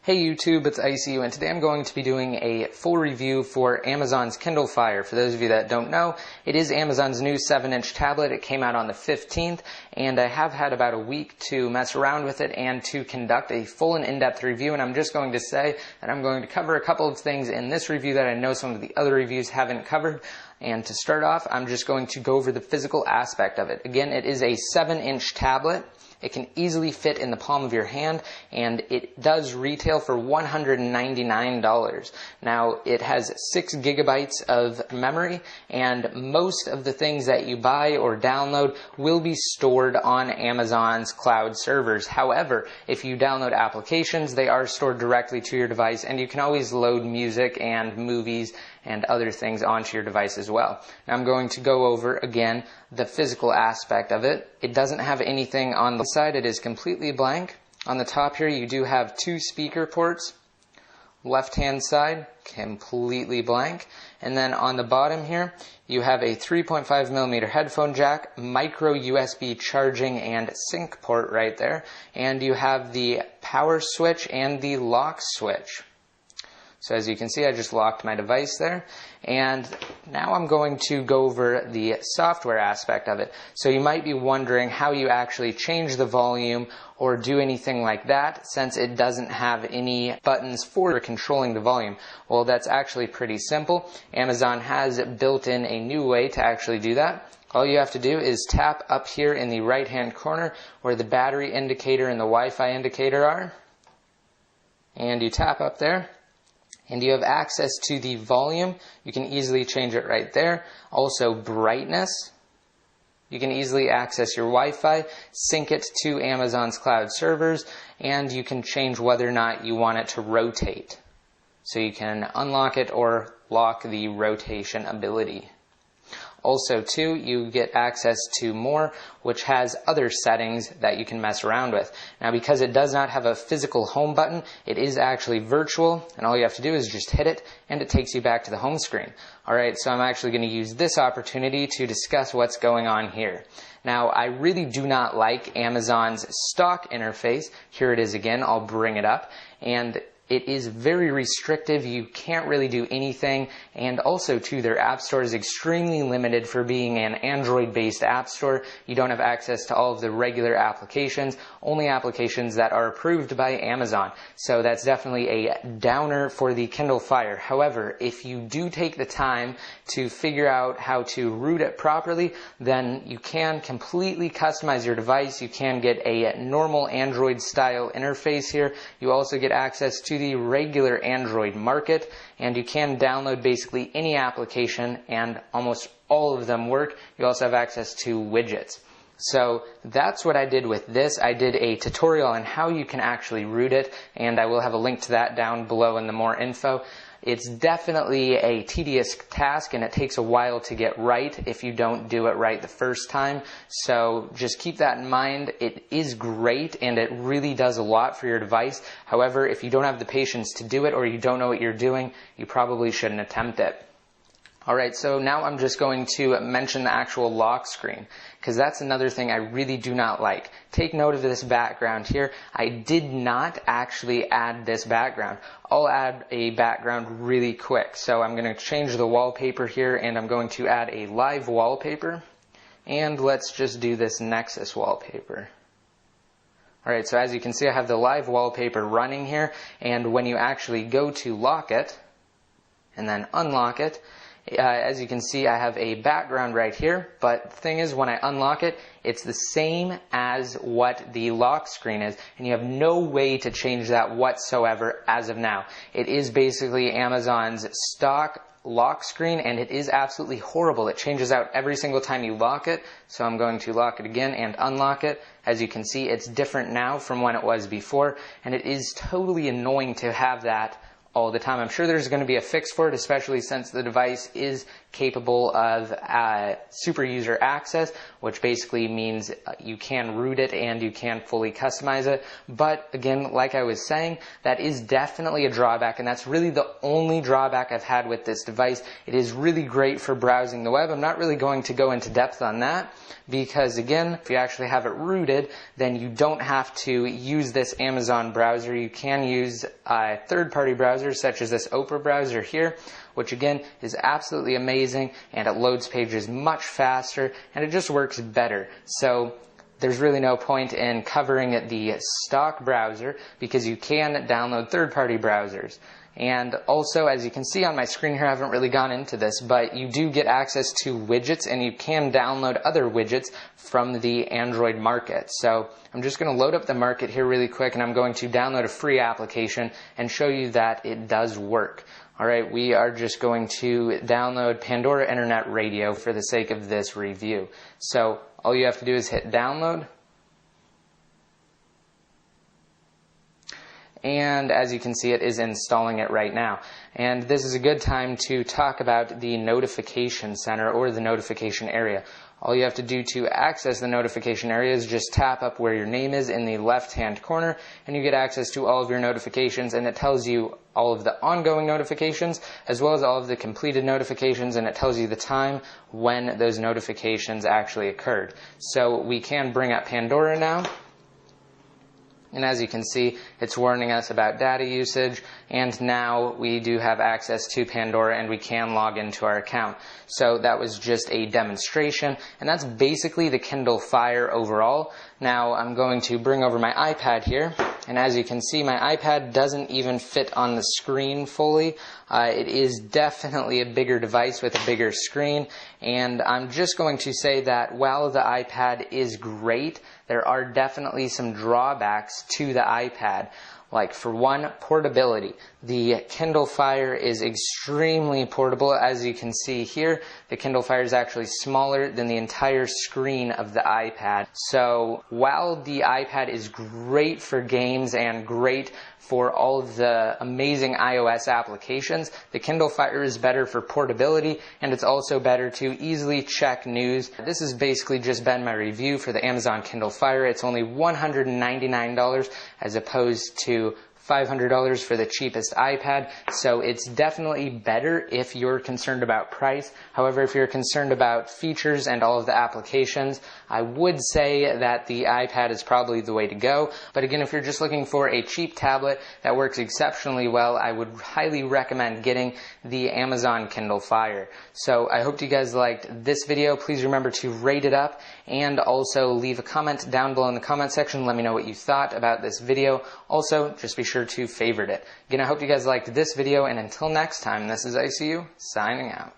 Hey YouTube, it's ICU, and today I'm going to be doing a full review for Amazon's Kindle Fire. For those of you that don't know, it is Amazon's new 7-inch tablet. It came out on the 15th, and I have had about a week to mess around with it and to conduct a full and in-depth review, and I'm just going to say that I'm going to cover a couple of things in this review that I know some of the other reviews haven't covered. And to start off, I'm just going to go over the physical aspect of it. Again, it is a 7-inch tablet. It can easily fit in the palm of your hand, and it does retail for $199. Now, it has 6 gigabytes of memory, and most of the things that you buy or download will be stored on Amazon's cloud servers. However, if you download applications, they are stored directly to your device, and you can always load music and movies and other things onto your device as well. Now I'm going to go over again the physical aspect of it. It doesn't have anything on the side. It is completely blank. On the top here you do have 2 speaker ports. Left hand side completely blank, and then on the bottom here you have a 3.5 millimeter headphone jack, micro USB charging and sync port right there, and you have the power switch and the lock switch. So as you can see, I just locked my device there, and now I'm going to go over the software aspect of it. So you might be wondering how you actually change the volume or do anything like that, since it doesn't have any buttons for controlling the volume. Well, that's actually pretty simple. Amazon has built in a new way to actually do that. All you have to do is tap up here in the right hand corner where the battery indicator and the Wi-Fi indicator are, and you tap up there. And you have access to the volume. You can easily change it right there. Also brightness. You can easily access your Wi-Fi, sync it to Amazon's cloud servers, and you can change whether or not you want it to rotate. So you can unlock it or lock the rotation ability. Also, too, you get access to more, which has other settings that you can mess around with. Now, because it does not have a physical home button, it is actually virtual, and all you have to do is just hit it, and it takes you back to the home screen. Alright, so I'm actually going to use this opportunity to discuss what's going on here. Now, I really do not like Amazon's stock interface. Here it is again, I'll bring it up, and it is very restrictive. You can't really do anything, and also too, their app store is extremely limited for being an Android-based app store. You don't have access to all of the regular applications, only applications that are approved by Amazon. So that's definitely a downer for the Kindle Fire. However, if you do take the time to figure out how to root it properly, then you can completely customize your device. You can get a normal Android-style interface here. You also get access to the regular Android market, and you can download basically any application, and almost all of them work. You also have access to widgets. So that's what I did with this. I did a tutorial on how you can actually root it, and I will have a link to that down below in the more info. It's definitely a tedious task, and it takes a while to get right if you don't do it right the first time. So just keep that in mind. It is great, and it really does a lot for your device. However, if you don't have the patience to do it, or you don't know what you're doing, you probably shouldn't attempt it. Alright, so now I'm just going to mention the actual lock screen, because that's another thing I really do not like. Take note of this background here. I did not actually add this background. I'll add a background really quick. So I'm going to change the wallpaper here, and I'm going to add a live wallpaper. And let's just do this Nexus wallpaper. Alright, so as you can see, I have the live wallpaper running here, and when you actually go to lock it, and then unlock it, as you can see, I have a background right here, but the thing is, when I unlock it, it's the same as what the lock screen is, and you have no way to change that whatsoever as of now. It is basically Amazon's stock lock screen, and it is absolutely horrible. It changes out every single time you lock it, so I'm going to lock it again and unlock it. As you can see, it's different now from when it was before, and it is totally annoying to have that all the time. I'm sure there's going to be a fix for it, especially since the device is capable of super user access, which basically means you can root it and you can fully customize it. But again, like I was saying, that is definitely a drawback, and that's really the only drawback I've had with this device. It is really great for browsing the web. I'm not really going to go into depth on that because, again, if you actually have it rooted, then you don't have to use this Amazon browser. You can use third-party browsers such as this Opera browser here, which again is absolutely amazing, and it loads pages much faster and it just works better. So there's really no point in covering the stock browser because you can download third-party browsers. And also, as you can see on my screen here, I haven't really gone into this, but you do get access to widgets, and you can download other widgets from the Android market. So I'm just going to load up the market here really quick, and I'm going to download a free application and show you that it does work. Alright, we are just going to download Pandora Internet Radio for the sake of this review. So all you have to do is hit download. And as you can see, it is installing it right now. And this is a good time to talk about the notification center or the notification area. All you have to do to access the notification area is just tap up where your name is in the left-hand corner, and you get access to all of your notifications, and it tells you all of the ongoing notifications as well as all of the completed notifications, and it tells you the time when those notifications actually occurred. So we can bring up Pandora now. And as you can see, it's warning us about data usage, and now we do have access to Pandora and we can log into our account. So that was just a demonstration, and that's basically the Kindle Fire overall. Now I'm going to bring over my iPad here, and as you can see, my iPad doesn't even fit on the screen fully. It is definitely a bigger device with a bigger screen, and I'm just going to say that while the iPad is great, there are definitely some drawbacks to the iPad. Like, for one, portability. The Kindle Fire is extremely portable. As you can see here, the Kindle Fire is actually smaller than the entire screen of the iPad. So while the iPad is great for games and great for all of the amazing iOS applications, the Kindle Fire is better for portability, and it's also better to easily check news. This has basically just been my review for the Amazon Kindle Fire. It's only $199 as opposed to $500 for the cheapest iPad, so it's definitely better if you're concerned about price. However, if you're concerned about features and all of the applications, I would say that the iPad is probably the way to go. But again, if you're just looking for a cheap tablet that works exceptionally well, I would highly recommend getting the Amazon Kindle Fire. So I hope you guys liked this video. Please remember to rate it up and also leave a comment down below in the comment section. Let me know what you thought about this video. Also, just be sure to favorite it. Again, I hope you guys liked this video, and until next time, this is ICU signing out.